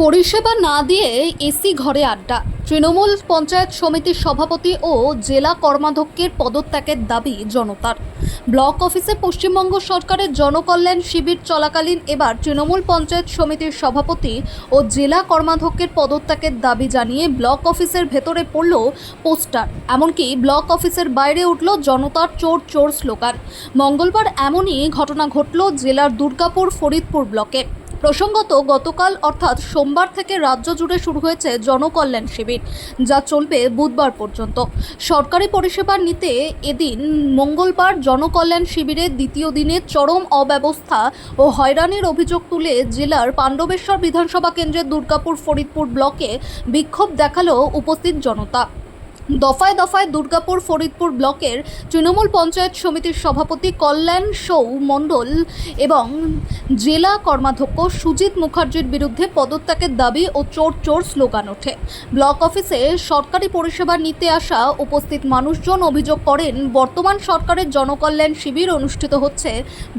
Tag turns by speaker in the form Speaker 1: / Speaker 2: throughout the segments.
Speaker 1: পরিষেবা না দিয়ে এসি ঘরে আড্ডা। তৃণমূল পঞ্চায়েত সমিতির সভাপতি ও জেলা কর্মাধ্যক্ষের পদত্যাগের দাবি জনতার। ব্লক অফিসে পশ্চিমবঙ্গ সরকারের জনকল্যাণ শিবির চলাকালীন এবার তৃণমূল পঞ্চায়েত সমিতির সভাপতি ও জেলা কর্মাধ্যক্ষের পদত্যাগের দাবি জানিয়ে ব্লক অফিসের ভেতরে পড়ল পোস্টার। এমনকি ব্লক অফিসের বাইরে উঠল জনতার চোর চোর স্লোগান। মঙ্গলবার এমনই ঘটনা ঘটল জেলার দুর্গাপুর ফরিদপুর ব্লকে। প্রসঙ্গত, গতকাল অর্থাৎ সোমবার থেকে রাজ্য জুড়ে শুরু হয়েছে জনকল্যাণ শিবির, যা চলবে বুধবার পর্যন্ত। সরকারি পরিষেবা নিতে এদিন মঙ্গলবার জনকল্যাণ শিবিরের দ্বিতীয় দিনে চরম অব্যবস্থা ও হয়রানির অভিযোগ তুলে জেলার পাণ্ডবেশ্বর বিধানসভা কেন্দ্রের দুর্গাপুর ফরিদপুর ব্লকে বিক্ষোভ দেখালো উপস্থিত জনতা। দফায় দফায় দুর্গাপুর ফরিদপুর ব্লকের তৃণমূল পঞ্চায়েত সমিতির সভাপতি কল্যাণ সৌ মণ্ডল এবং জেলা কর্মাধ্যক্ষ সুজিত মুখার্জির বিরুদ্ধে পদত্যাগের দাবি ও চোর চোর স্লোগান ওঠে। ব্লক অফিসে সরকারি পরিষেবা নিতে আসা উপস্থিত মানুষজন অভিযোগ করেন, বর্তমান সরকারের জনকল্যাণ শিবির অনুষ্ঠিত হচ্ছে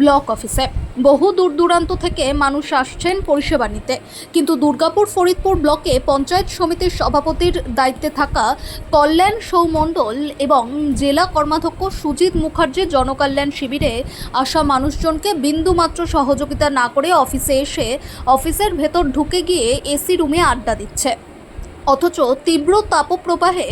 Speaker 1: ব্লক অফিসে। বহু দূর দূরান্ত থেকে মানুষ আসছেন পরিষেবা নিতে, কিন্তু দুর্গাপুর ফরিদপুর ব্লকে পঞ্চায়েত সমিতির সভাপতির দায়িত্বে থাকা কল্যাণ সৌমণ্ডল এবং জেলা কর্মাধ্যক্ষ সুজিত মুখার্জির জনকল্যাণ শিবিরে আসা মানুষজনকে বিন্দুমাত্র সহযোগিতা না করে অফিসে এসে অফিসের ভেতর ঢুকে গিয়ে এসি রুমে আড্ডা দিচ্ছে। অথচ তীব্র তাপপ্রবাহে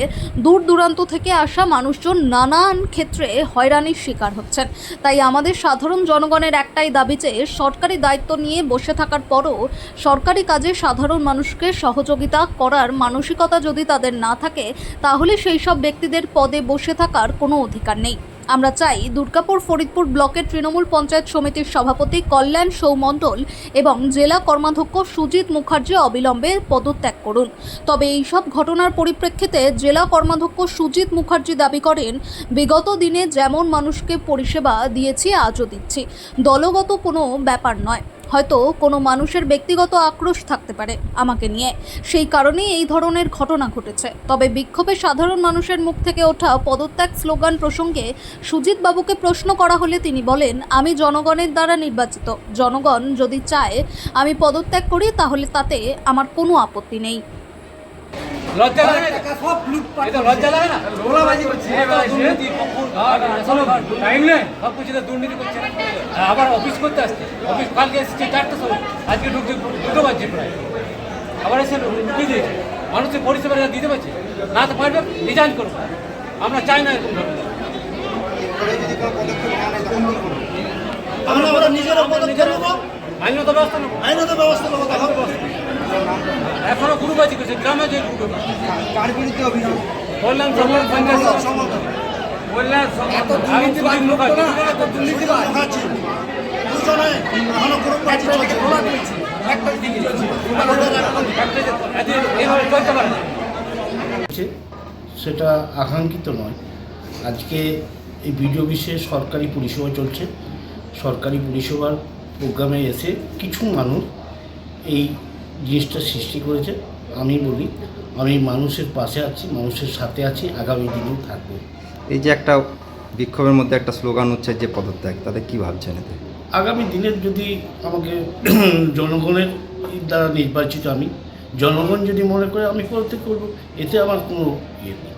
Speaker 1: দূর দূরান্ত থেকে আসা মানুষজন নানান ক্ষেত্রে হয়রানির শিকার হচ্ছেন। তাই আমাদের সাধারণ জনগণের একটাই দাবি যে সরকারি দায়িত্ব নিয়ে বসে থাকার পরও সরকারি কাজে সাধারণ মানুষকে সহযোগিতা করার মানসিকতা যদি তাদের না থাকে, তাহলে সেই সব ব্যক্তিদের পদে বসে থাকার কোনো অধিকার নেই। আমরা চাই দুর্গাপুর ফরিদপুর ব্লকের তৃণমূল পঞ্চায়েত সমিতির সভাপতি কল্যাণ সৌমণ্ডল এবং জেলা কর্মাধ্যক্ষ সুজিত মুখার্জি অবিলম্বে পদত্যাগ করুন। তবে এই সব ঘটনার পরিপ্রেক্ষিতে জেলা কর্মাধ্যক্ষ সুজিত মুখার্জি দাবি করেন, বিগত দিনে যেমন মানুষকে পরিষেবা দিয়েছি আজও দিচ্ছি। দলগত কোনো ব্যাপার নয়, হয়তো কোনো মানুষের ব্যক্তিগত আক্রোশ থাকতে পারে আমাকে নিয়ে, সেই কারণেই এই ধরনের ঘটনা ঘটেছে। তবে বিক্ষোভে সাধারণ মানুষের মুখ থেকে ওঠা পদত্যাগ স্লোগান প্রসঙ্গে সুজিত বাবুকে প্রশ্ন করা হলে তিনি বলেন, আমি জনগণের দ্বারা নির্বাচিত। জনগণ যদি চায় আমি পদত্যাগ করি তাহলে তাতে আমার কোনো আপত্তি নেই।
Speaker 2: লজ্জা লাগে না? সব লুটপাট, এটা লজ্জা লাগে না? রোলাবাজি করছে, দুর্নীতি, টাইম নেই, সব কিছুতে দুর্নীতি করছে। আবার অফিস করতে আসছে, অফিস কালকে এসেছে 4টার সময়, আজকে ঢুকছে 2টো বাজছে প্রায়। আবার এসে ঢুকিয়ে দিয়েছে, মানুষের পরিষেবা দিতে পারছে না, তো পারবে রিজাইন করবো। আমরা চাই না এরকম ঘটনা। আমরা নিজেরা আইনত ব্যবস্থা নেবো, আইনত ব্যবস্থা নেবো। এখনো গুরুবাজি করছে গ্রামে, যে কার বিরুদ্ধে অভিযোগ? কল্যাণ সমাজ পঞ্চায়েত কল্যাণ
Speaker 3: সেটা আকাঙ্ক্ষিত নয়। আজকে এই বিডিও অফিসে সরকারি পরিষেবা চলছে। সরকারি পরিষেবার প্রোগ্রামে এসে কিছু মানুষ এই জিনিসটা সৃষ্টি করেছে। আমি বলি, আমি মানুষের পাশে আছি, মানুষের সাথে আছি, আগামী দিনেও থাকবো।
Speaker 4: এই যে একটা বিক্ষোভের মধ্যে একটা স্লোগান হচ্ছে যে পদত্যাগ, তাতে কী ভাবছেন এতে?
Speaker 3: আগামী দিনের যদি আমাকে জনগণের দ্বারা নির্বাচিত, আমি জনগণ যদি মনে করে আমি করতে করবো, এতে আমার কোনো ইয়ে নেই।